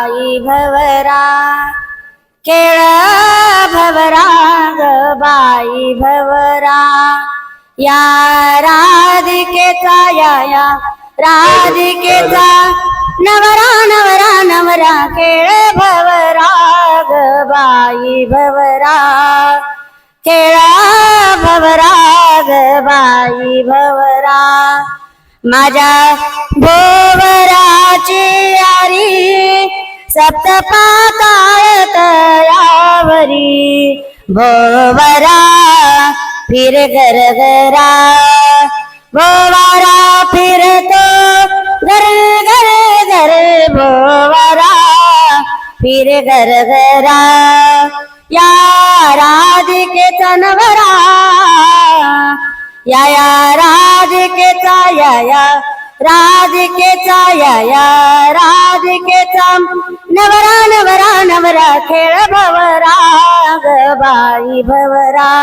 बाई भवरा खेळ भवरा ग बाई भवरा या राधिकेचा या राधिकेचा नवरा नवरा नवरा खेळ भवरा ग बाई भवरा खेळ भवरा ग बाई भवरा माझ्या भोवराची आरी सप्त पाताळ तळावरी भोवरा फिर गरगरा भोवरा फिरतो घर घर घर भोवरा फिर गरगरा या राधिकेचा नवरा या राधिकेचा या राधिकेचा या राधिकेचा नवरा नवरा नवरा खेळ भवरा ग बाई भवरा।